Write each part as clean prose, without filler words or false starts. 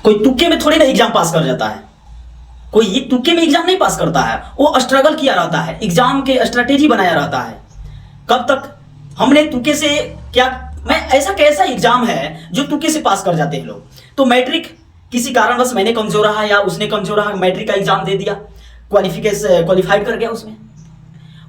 कोई तुक्के में थोड़ी ना एग्जाम पास कर जाता है, कोई तुक्के में एग्जाम नहीं पास करता है, वो स्ट्रगल किया रहता है, एग्जाम के स्ट्रेटेजी बनाया रहता है। कब तक हमने तुक्के से क्या, मैं ऐसा कैसा एग्जाम है जो तुक्के से पास कर जाते हैं लोग। तो मैट्रिक किसी कारणवश मैंने कमजोर रहा या उसने कमजोर रहा, मैट्रिक का एग्जाम दे दिया, क्वालिफाइड कर गया,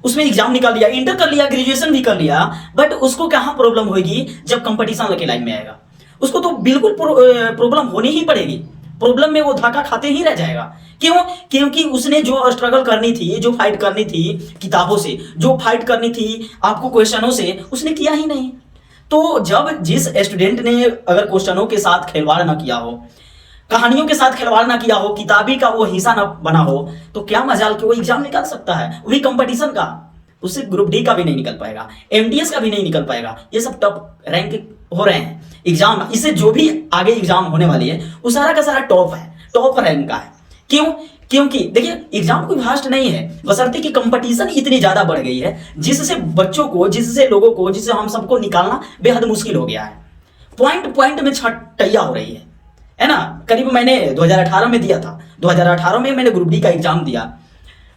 उसमें एग्जाम निकाल लिया, इंटर कर लिया, ग्रेजुएशन भी कर लिया, बट उसको कहाँ प्रॉब्लम होगी जब कंपटीशन के लाइन में आएगा। उसको तो बिल्कुल प्रॉब्लम होनी ही पड़ेगी, प्रॉब्लम में वो धक्का खाते ही रह जाएगा। क्यों? क्योंकि उसने जो स्ट्रगल करनी थी, जो फाइट करनी थी किताबों से, जो फाइट करनी थी आपको क्वेश्चनों से, उसने किया ही नहीं। तो जब जिस स्टूडेंट ने अगर क्वेश्चनों के साथ खिलवाड़ ना किया हो, कहानियों के साथ खिलवाड़ ना किया हो, किताबी का वो हिस्सा ना बना हो, तो क्या मजाल कि वो एग्जाम निकाल सकता है, वही कंपटीशन का। उससे ग्रुप डी का भी नहीं निकल पाएगा, एमटीएस का भी नहीं निकल पाएगा। ये सब टॉप रैंक हो रहे हैं एग्जाम, इससे जो भी आगे एग्जाम होने वाली है वो सारा का सारा टॉप है, टॉप रैंक का है। क्यों? क्योंकि देखिए एग्जाम कोई फास्ट नहीं है, बशर्ते कि कंपटीशन इतनी ज्यादा बढ़ गई है जिससे बच्चों को, जिससे लोगों को, जिससे हम सबको निकालना बेहद मुश्किल हो गया है। पॉइंट पॉइंट में छटैया हो रही है ना। करीब मैंने 2018 में दिया था, 2018 में मैंने ग्रुप डी का एग्जाम दिया।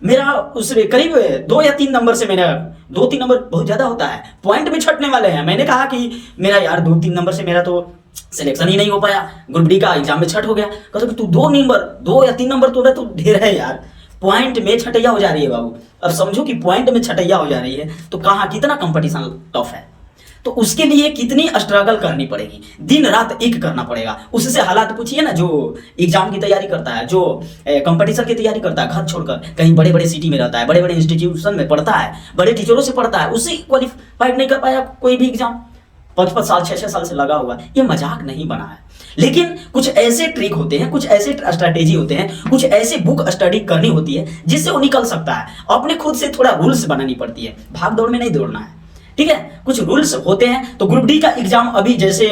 मेरा उसमें करीब 2 या 3 नंबर से, मेरा 2-3 नंबर बहुत ज्यादा होता है, पॉइंट में छटने वाले हैं। मैंने कहा कि मेरा यार 2-3 नंबर से मेरा तो सिलेक्शन ही नहीं हो पाया, ग्रुप डी का एग्जाम में छट हो गया। कहते कि तू 2 या 3 नंबर तो ढेर है यार, पॉइंट में छटैया हो जा रही है बाबू। अब समझो कि पॉइंट में छटैया हो जा रही है तो कहाँ कितना कंपटीशन टफ है। तो उसके लिए कितनी स्ट्रगल करनी पड़ेगी, दिन रात एक करना पड़ेगा। उससे हालात पूछिए ना, जो एग्जाम की तैयारी करता है, जो कंपटीशन की तैयारी करता है, घर छोड़कर कहीं बड़े बड़े सिटी में रहता है, बड़े बड़े इंस्टीट्यूशन में पढ़ता है, बड़े टीचरों से पढ़ता है, उससे क्वालिफाइड नहीं कर पाया कोई भी एग्जाम, 5-5 साल 6-6 साल से लगा हुआ। ये मजाक नहीं बना है। लेकिन कुछ ऐसे ट्रिक होते हैं, कुछ ऐसे स्ट्रैटेजी होते हैं, कुछ ऐसे बुक स्टडी करनी होती है जिससे वो निकल सकता है। अपने खुद से थोड़ा रूल्स बनानी पड़ती है, भाग दौड़ में नहीं दौड़ना है, ठीक है। कुछ रूल्स होते हैं। तो ग्रुप डी का एग्जाम अभी जैसे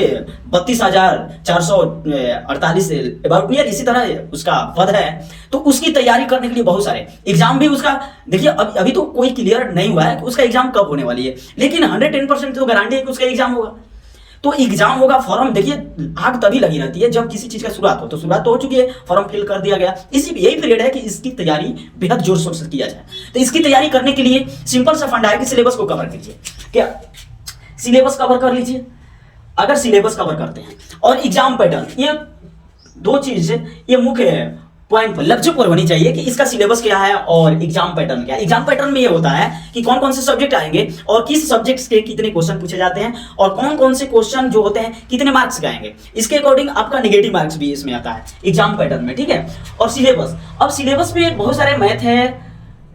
32,448 अबाउट नियर इसी तरह उसका पद है, तो उसकी तैयारी करने के लिए बहुत सारे एग्जाम भी उसका, देखिए अभी तो कोई क्लियर नहीं हुआ है कि उसका एग्जाम कब होने वाली है, लेकिन 110% तो गारंटी है कि उसका एग्जाम होगा। तो एग्जाम होगा, फॉर्म देखिए आग तभी लगी रहती है जब किसी चीज का शुरुआत हो। तो शुरुआत तो हो चुकी है, फॉर्म फिल कर दिया गया, यही पीरियड है कि इसकी तैयारी बेहद जोर शोर से किया जाए। तो इसकी तैयारी करने के लिए सिंपल सा फंडा है कि सिलेबस को कवर कीजिए। क्या सिलेबस कवर कर लीजिए। अगर सिलेबस कवर करते हैं और एग्जाम पैटर्न, ये 2 चीज ये मुख्य पॉइंट पर लक्ष्य पर होनी चाहिए कि इसका सिलेबस क्या है और एग्जाम पैटर्न क्या है। एग्जाम पैटर्न में ये होता है कि कौन कौन से सब्जेक्ट आएंगे और किस सब्जेक्ट्स के कितने क्वेश्चन पूछे जाते हैं और कौन कौन से क्वेश्चन जो होते हैं कितने मार्क्स के आएंगे। इसके अकॉर्डिंग आपका नेगेटिव मार्क्स भी इसमें आता है एग्जाम पैटर्न में, ठीक है। और सिलेबस, अब सिलेबस में बहुत सारे मैथ है,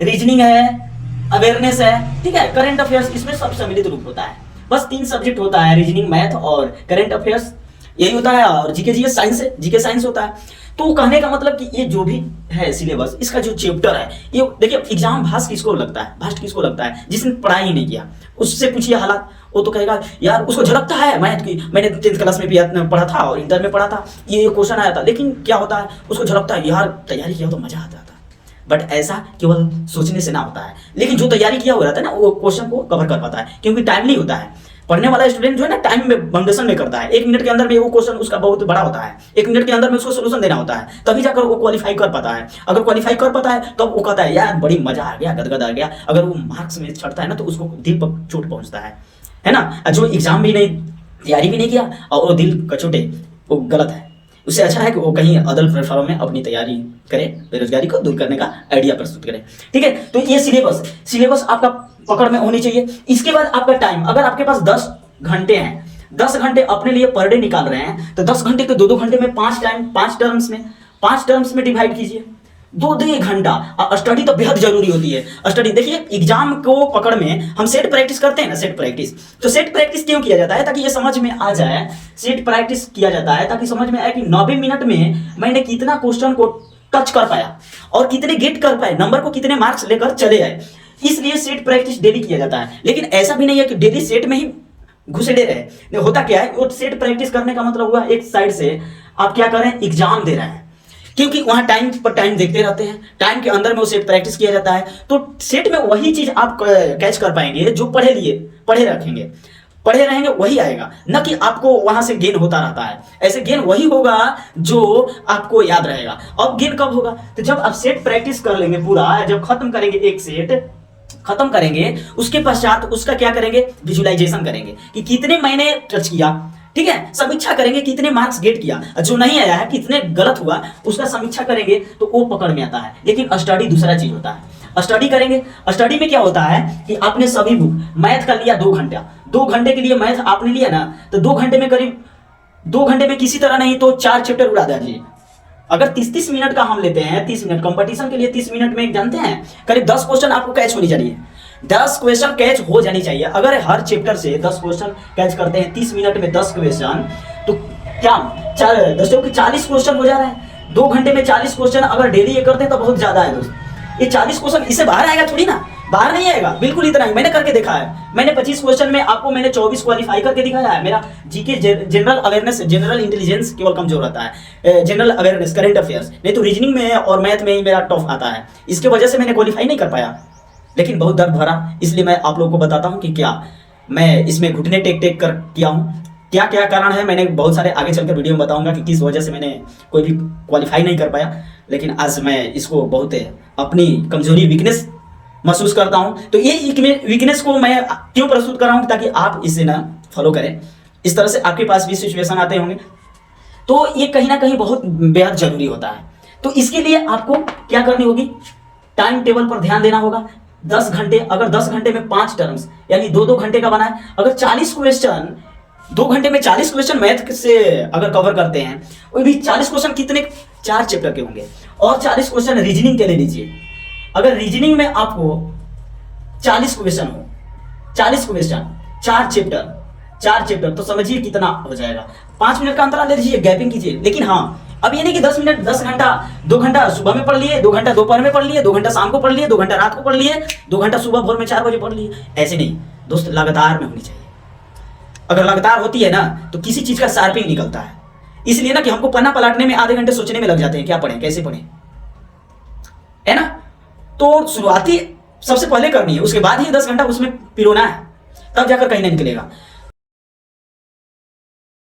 रीजनिंग है, अवेयरनेस है, ठीक है, करंट अफेयर्स, इसमें सब सम्मिलित रूप होता है। बस 3 सब्जेक्ट होता है, रीजनिंग, मैथ और करंट अफेयर्स, यही होता है। और जीके जीएस साइंस है, जीके साइंस होता है। तो कहने का मतलब कि ये जो भी है सिलेबस, इसका जो चैप्टर है, ये देखिए एग्जाम भास्ट किसको लगता है, भास्ट किसको लगता है, जिसने पढ़ाई ही नहीं किया। उससे पूछिए हालात, वो तो कहेगा यार उसको झलकता है मैथ की, मैंने 10th क्लास में पढ़ा था और इंटर में पढ़ा था, ये क्वेश्चन आया था। लेकिन क्या होता है, उसको झलकता है यार तैयारी किया तो मजा आता था। बट ऐसा केवल सोचने से ना होता है, लेकिन जो तैयारी किया हुआ रहता है ना, वो क्वेश्चन को कवर कर पाता है, क्योंकि टाइमली होता है। पढ़ने वाला स्टूडेंट जो है ना, टाइम में बाउंडेशन में करता है। 1 मिनट के अंदर में वो क्वेश्चन उसका बहुत बड़ा होता है, 1 मिनट के अंदर में उसको सोल्यूशन देना होता है, तभी जाकर वो क्वालिफाई कर पाता है। अगर क्वालिफाई कर पाता है तब तो वो कहता है यार बड़ी मजा आ गया, गदगद आ गया। अगर वो मार्क्स में छटता है ना, तो उसको दिल पर चोट पहुंचता है ना। जो एग्जाम भी नहीं, तैयारी भी नहीं किया और वो दिल का चोटे, वो गलत है। उससे अच्छा है कि वो कहीं अदर प्लेटफॉर्म में अपनी तैयारी करे, बेरोजगारी को दूर करने का आइडिया प्रस्तुत करे, ठीक है। तो ये सिलेबस आपका पकड़ में होनी चाहिए। इसके बाद आपका टाइम, अगर आपके पास 10 घंटे हैं, 10 घंटे अपने लिए पर डे निकाल रहे हैं, तो 10 घंटे के 2-2 घंटे में 5 टर्म्स में डिवाइड कीजिए। 2-2 घंटा स्टडी तो बेहद जरूरी होती है। स्टडी देखिए, एग्जाम को पकड़ में हम सेट प्रैक्टिस करते हैं ना, सेट प्रैक्टिस। तो सेट प्रैक्टिस क्यों किया जाता है? ताकि ये समझ में आ जाए। सेट प्रैक्टिस किया जाता है ताकि समझ में आए कि 90 मिनट में मैंने कितना क्वेश्चन को टच कर पाया और कितने गेट कर पाए, नंबर को कितने मार्क्स लेकर चले आए। इसलिए सेट प्रैक्टिस डेली किया जाता है। लेकिन ऐसा भी नहीं है कि डेली सेट में ही घुसेड़े रहे। होता क्या है, वो सेट प्रैक्टिस करने का मतलब हुआ एक साइड से आप क्या कर रहे हैं, एग्जाम दे रहे हैं, क्योंकि वहां टाइम पर टाइम देखते रहते हैं, टाइम के अंदर में वो सेट प्रैक्टिस किया जाता है। तो सेट में वही चीज आप कैच कर पाएंगे जो पढ़े रखेंगे। पढ़े रहेंगे वही आएगा, न कि आपको वहां से गेन होता रहता है। ऐसे गेन वही होगा जो आपको याद रहेगा। अब गेन कब होगा? तो जब आप सेट प्रैक्टिस कर लेंगे पूरा, जब खत्म करेंगे, एक सेट खत्म करेंगे, उसके पश्चात उसका क्या करेंगे, विजुअलाइजेशन करेंगे कि कितने मैंने टच किया, ठीक है, समीक्षा करेंगे कितने मार्क्स गेट किया, जो नहीं आया है कितने गलत हुआ उसका समीक्षा करेंगे, तो वो पकड़ में आता है। लेकिन स्टडी दूसरा चीज होता है। स्टडी करेंगे, स्टडी में क्या होता है कि आपने सभी बुक, मैथ कर लिया 2 घंटा, 2 घंटे के लिए मैथ आपने लिया ना, तो 2 घंटे में करीब 2 घंटे में किसी तरह नहीं तो 4 चैप्टर उड़ा दीजिए। अगर 30-30 मिनट का हम लेते हैं, 30 मिनट कंपटीशन के लिए, 30 मिनट में जानते हैं करीब 10 क्वेश्चन आपको कैच होनी चाहिए, 10 क्वेश्चन कैच हो जानी चाहिए। अगर हर चैप्टर से 10 क्वेश्चन कैच करते हैं 30 मिनट में 10 क्वेश्चन, तो क्या 40 क्वेश्चन हो जा रहा है। 2 घंटे में 40 क्वेश्चन अगर डेली ये करते हैं तो बहुत ज्यादा है दोस्त। ये 40 क्वेश्चन इससे बाहर आएगा थोड़ी ना, बाहर नहीं आएगा, बिल्कुल इतना ही। मैंने करके देखा है, मैंने 25 क्वेश्चन में आपको मैंने 24 क्वालिफाई करके दिखाया है। मेरा GK general awareness, general intelligence केवल कमजोर रहता है, जनरल अवेयरनेस, करंट अफेयर्स, नहीं तो रीजनिंग में और मैथ में ही मेरा टफ आता है। इसके वजह से मैंने क्वालिफाई नहीं कर पाया, लेकिन बहुत दर्द भरा। इसलिए मैं आप लोगों को बताता हूँ कि क्या मैं इसमें घुटने टेक टेक कर किया हूँ, क्या क्या कारण है। मैंने बहुत सारे आगे चलकर वीडियो में बताऊंगा कि किस वजह से मैंने कोई भी क्वालिफाई नहीं कर पाया। लेकिन आज मैं इसको बहुत अपनी कमजोरी, वीकनेस महसूस करता हूं। तो ये वीकनेस को मैं क्यों प्रस्तुत कर रहा हूं, ताकि आप इसे ना फॉलो करें। इस तरह से आपके पास भी सिचुएशन आते होंगे, तो ये कहीं ना कहीं बहुत बेहद जरूरी होता है। तो इसके लिए आपको क्या करनी होगी, टाइम टेबल पर ध्यान देना होगा। 10 घंटे, अगर 10 घंटे में 5 टर्म्स यानी 2-2 घंटे का बना है, अगर 40 क्वेश्चन 2 घंटे में 40 क्वेश्चन मैथ से अगर कवर करते हैं, वो भी 40 क्वेश्चन कितने, 4 चैप्टर के होंगे। और 40 क्वेश्चन रीजनिंग के ले लीजिए। अगर रीजनिंग में आपको 40 क्वेश्चन हो, 40 क्वेश्चन 4 चैप्टर, तो समझिए कितना हो जाएगा। 5 मिनट का अंतराल ले लीजिए, गैपिंग कीजिए। लेकिन हाँ, अब ये नहीं कि 10 मिनट 10 घंटा, 2 घंटा सुबह में पढ़ लिए, 2 घंटा दोपहर में पढ़ लिए, 2 घंटा शाम को पढ़ लिए, 2 घंटा रात को पढ़ लिए, 2 घंटा सुबह भोर में 4 बजे पढ़ लिए। ऐसे नहीं दोस्त, लगातार में होनी चाहिए। अगर लगातार होती है ना, तो किसी चीज का शार्पिंग निकलता है। इसलिए ना कि हमको पन्ना पलटने में आधे घंटे सोचने में लग जाते हैं, क्या पढ़ें, कैसे पढ़ें, है ना। तो शुरुआती सबसे पहले करनी है, उसके बाद ही 10 घंटा उसमें पिरोना है, तब जाकर कहीं नहीं निकलेगा।